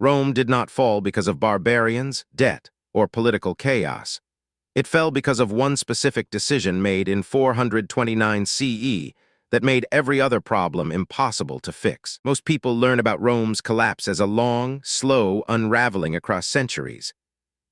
Rome did not fall because of barbarians, debt, or political chaos. It fell because of one specific decision made in 429 CE that made every other problem impossible to fix. Most people learn about Rome's collapse as a long, slow unraveling across centuries.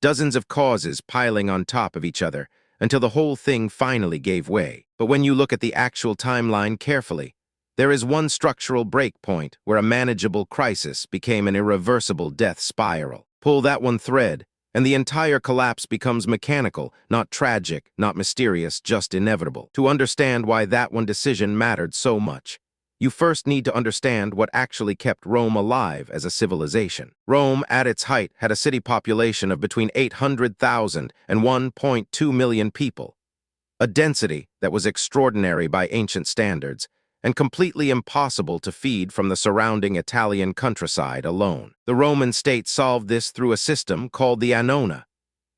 Dozens of causes piling on top of each other until the whole thing finally gave way. But when you look at the actual timeline carefully, there is one structural break point where a manageable crisis became an irreversible death spiral. Pull that one thread, and the entire collapse becomes mechanical, not tragic, not mysterious, just inevitable. To understand why that one decision mattered so much, you first need to understand what actually kept Rome alive as a civilization. Rome, at its height, had a city population of between 800,000 and 1.2 million people, a density that was extraordinary by ancient standards and completely impossible to feed from the surrounding Italian countryside alone. The Roman state solved this through a system called the annona,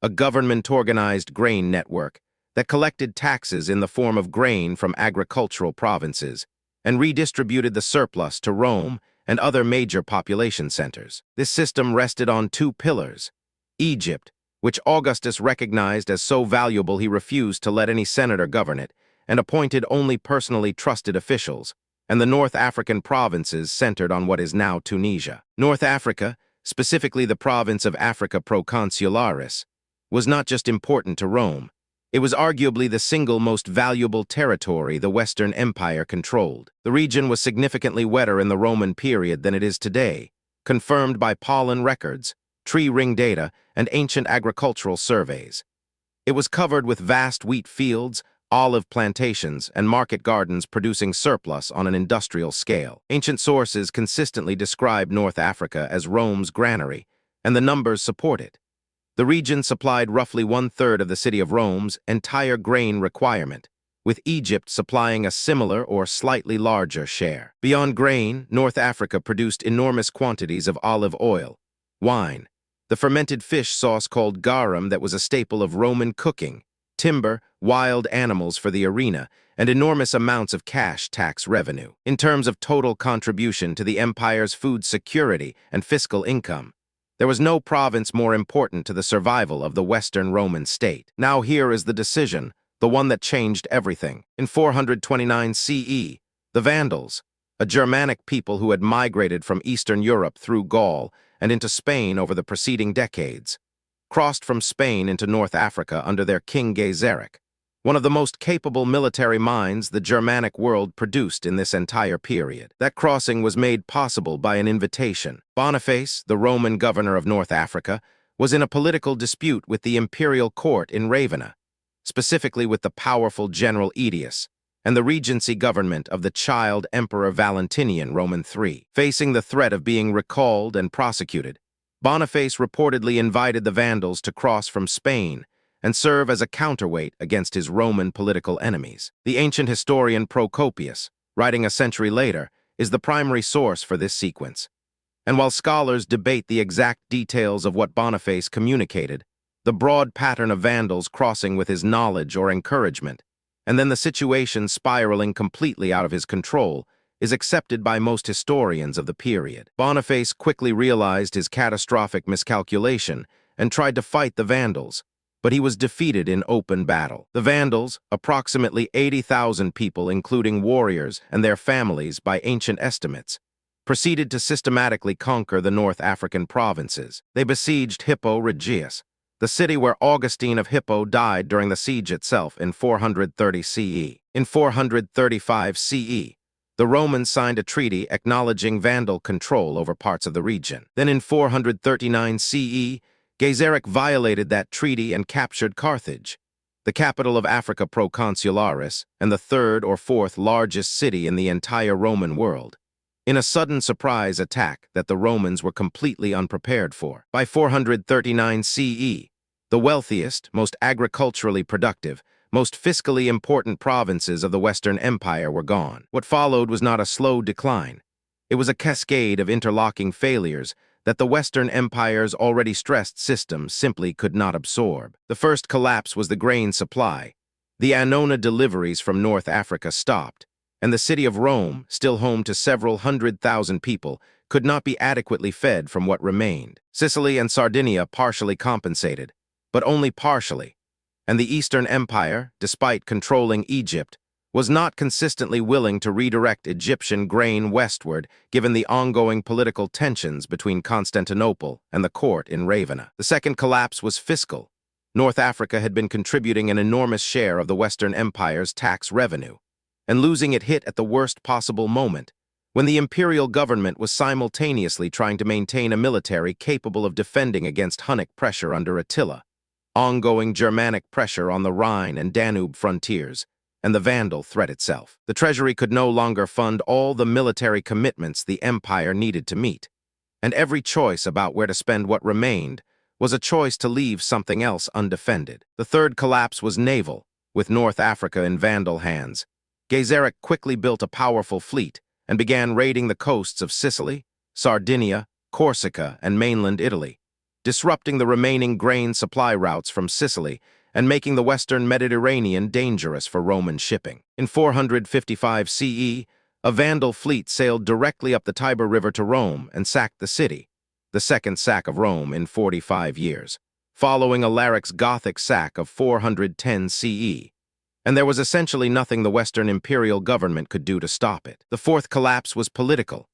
a government-organized grain network that collected taxes in the form of grain from agricultural provinces and redistributed the surplus to Rome and other major population centers. This system rested on two pillars: Egypt, which Augustus recognized as so valuable he refused to let any senator govern it, and appointed only personally trusted officials, and the North African provinces centered on what is now Tunisia. North Africa, specifically the province of Africa Proconsularis, was not just important to Rome. It was arguably the single most valuable territory the Western Empire controlled. The region was significantly wetter in the Roman period than it is today, confirmed by pollen records, tree ring data, and ancient agricultural surveys. It was covered with vast wheat fields, olive plantations, and market gardens producing surplus on an industrial scale. Ancient sources consistently describe North Africa as Rome's granary, and the numbers support it. The region supplied roughly one-third of the city of Rome's entire grain requirement, with Egypt supplying a similar or slightly larger share. Beyond grain, North Africa produced enormous quantities of olive oil, wine, the fermented fish sauce called garum that was a staple of Roman cooking, timber, wild animals for the arena, and enormous amounts of cash tax revenue. In terms of total contribution to the empire's food security and fiscal income, there was no province more important to the survival of the Western Roman state. Now here is the decision, the one that changed everything. In 429 CE, the Vandals, a Germanic people who had migrated from Eastern Europe through Gaul and into Spain over the preceding decades, crossed from Spain into North Africa under their king Gaiseric, one of the most capable military minds the Germanic world produced in this entire period. That crossing was made possible by an invitation. Boniface, the Roman governor of North Africa, was in a political dispute with the imperial court in Ravenna, specifically with the powerful general Aetius and the regency government of the child Emperor Valentinian Roman III. Facing the threat of being recalled and prosecuted, Boniface reportedly invited the Vandals to cross from Spain and serve as a counterweight against his Roman political enemies. The ancient historian Procopius, writing a century later, is the primary source for this sequence. And while scholars debate the exact details of what Boniface communicated, the broad pattern of Vandals crossing with his knowledge or encouragement, and then the situation spiraling completely out of his control, is accepted by most historians of the period. Boniface quickly realized his catastrophic miscalculation and tried to fight the Vandals, but he was defeated in open battle. The Vandals, approximately 80,000 people including warriors and their families by ancient estimates, proceeded to systematically conquer the North African provinces. They besieged Hippo Regius, the city where Augustine of Hippo died during the siege itself in 430 CE. In 435 CE, the Romans signed a treaty acknowledging Vandal control over parts of the region. Then in 439 CE, Gaiseric violated that treaty and captured Carthage, the capital of Africa Proconsularis and the third or fourth largest city in the entire Roman world, in a sudden surprise attack that the Romans were completely unprepared for. By 439 CE, the wealthiest, most agriculturally productive, most fiscally important provinces of the Western Empire were gone. What followed was not a slow decline. It was a cascade of interlocking failures that the Western Empire's already stressed system simply could not absorb. The first collapse was the grain supply. The annona deliveries from North Africa stopped, and the city of Rome, still home to several 100,000 people, could not be adequately fed from what remained. Sicily and Sardinia partially compensated, but only partially, and the Eastern Empire, despite controlling Egypt, was not consistently willing to redirect Egyptian grain westward given the ongoing political tensions between Constantinople and the court in Ravenna. The second collapse was fiscal. North Africa had been contributing an enormous share of the Western Empire's tax revenue, and losing it hit at the worst possible moment, when the imperial government was simultaneously trying to maintain a military capable of defending against Hunnic pressure under Attila, ongoing Germanic pressure on the Rhine and Danube frontiers, and the Vandal threat itself. The treasury could no longer fund all the military commitments the empire needed to meet, and every choice about where to spend what remained was a choice to leave something else undefended. The third collapse was naval, with North Africa in Vandal hands. Gaiseric quickly built a powerful fleet and began raiding the coasts of Sicily, Sardinia, Corsica, and mainland Italy, disrupting the remaining grain supply routes from Sicily and making the western Mediterranean dangerous for Roman shipping. In 455 CE, a Vandal fleet sailed directly up the Tiber River to Rome and sacked the city, the second sack of Rome in 45 years, following Alaric's Gothic sack of 410 CE. And there was essentially nothing the Western imperial government could do to stop it. The fourth collapse was political.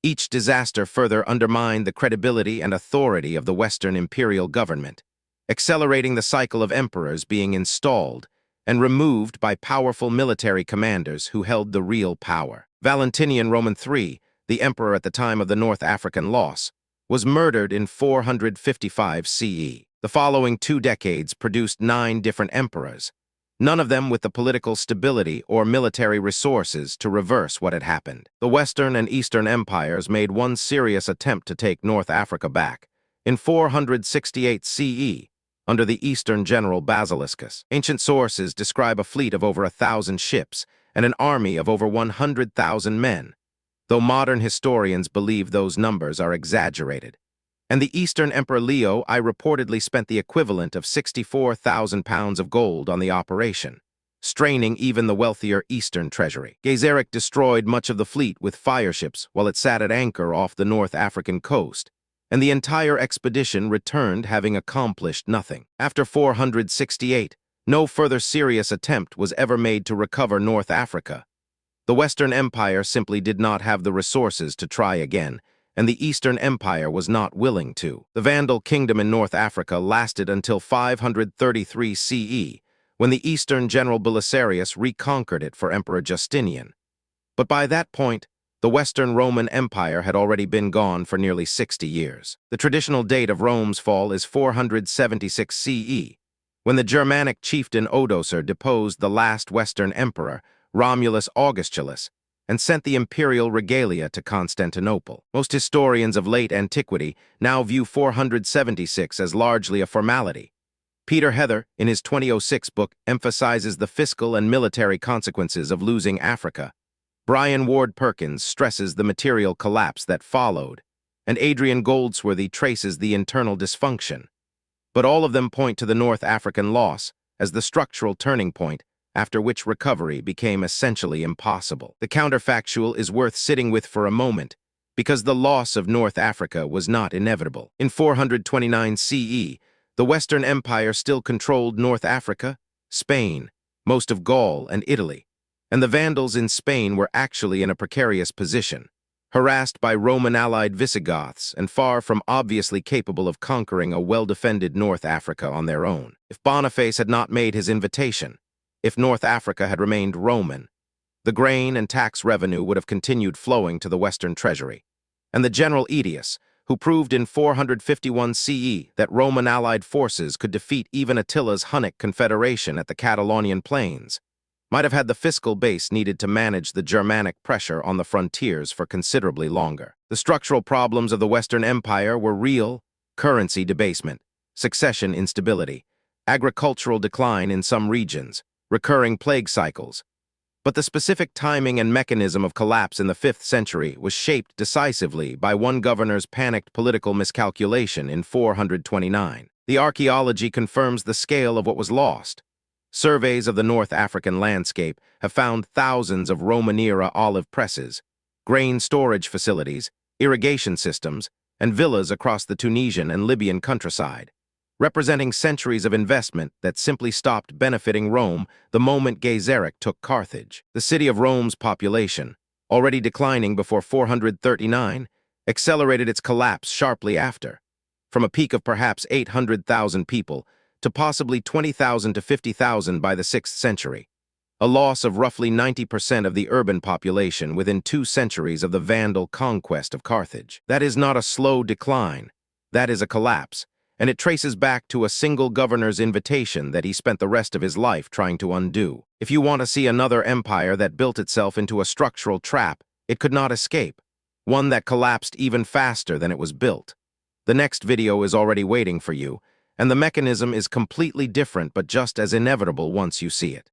Each disaster further undermined the credibility and authority of the Western imperial government, accelerating the cycle of emperors being installed and removed by powerful military commanders who held the real power. Valentinian Roman III, the emperor at the time of the North African loss, was murdered in 455 CE. The following 2 decades produced 9 different emperors, none of them with the political stability or military resources to reverse what had happened. The Western and Eastern empires made one serious attempt to take North Africa back in 468 CE, under the Eastern general Basiliscus. Ancient sources describe a fleet of over 1,000 ships and an army of over 100,000 men, though modern historians believe those numbers are exaggerated. And the Eastern Emperor Leo I reportedly spent the equivalent of 64,000 pounds of gold on the operation, straining even the wealthier Eastern treasury. Gaiseric destroyed much of the fleet with fireships while it sat at anchor off the North African coast, and the entire expedition returned having accomplished nothing. After 468, no further serious attempt was ever made to recover North Africa. The Western Empire simply did not have the resources to try again, and the Eastern Empire was not willing to. The Vandal kingdom in North Africa lasted until 533 CE, when the Eastern general Belisarius reconquered it for Emperor Justinian. But by that point, the Western Roman Empire had already been gone for nearly 60 years. The traditional date of Rome's fall is 476 CE, when the Germanic chieftain Odoacer deposed the last Western emperor, Romulus Augustulus, and sent the imperial regalia to Constantinople. Most historians of late antiquity now view 476 as largely a formality. Peter Heather, in his 2006 book, emphasizes the fiscal and military consequences of losing Africa. Brian Ward Perkins stresses the material collapse that followed, and Adrian Goldsworthy traces the internal dysfunction. But all of them point to the North African loss as the structural turning point after which recovery became essentially impossible. The counterfactual is worth sitting with for a moment, because the loss of North Africa was not inevitable. In 429 CE, the Western Empire still controlled North Africa, Spain, most of Gaul, and Italy, and the Vandals in Spain were actually in a precarious position, harassed by Roman-allied Visigoths and far from obviously capable of conquering a well-defended North Africa on their own. If Boniface had not made his invitation, if North Africa had remained Roman, the grain and tax revenue would have continued flowing to the Western treasury, and the general Aetius, who proved in 451 CE that Roman-allied forces could defeat even Attila's Hunnic confederation at the Catalonian plains, might have had the fiscal base needed to manage the Germanic pressure on the frontiers for considerably longer. The structural problems of the Western Empire were real: currency debasement, succession instability, agricultural decline in some regions, recurring plague cycles. But the specific timing and mechanism of collapse in the 5th century was shaped decisively by one governor's panicked political miscalculation in 429. The archaeology confirms the scale of what was lost. Surveys of the North African landscape have found thousands of Roman-era olive presses, grain storage facilities, irrigation systems, and villas across the Tunisian and Libyan countryside, representing centuries of investment that simply stopped benefiting Rome the moment Gaiseric took Carthage. The city of Rome's population, already declining before 439, accelerated its collapse sharply after, from a peak of perhaps 800,000 people to possibly 20,000 to 50,000 by the 6th century, a loss of roughly 90% of the urban population within 2 centuries of the Vandal conquest of Carthage. That is not a slow decline, that is a collapse, and it traces back to a single governor's invitation that he spent the rest of his life trying to undo. If you want to see another empire that built itself into a structural trap it could not escape, one that collapsed even faster than it was built, the next video is already waiting for you, and the mechanism is completely different but just as inevitable once you see it.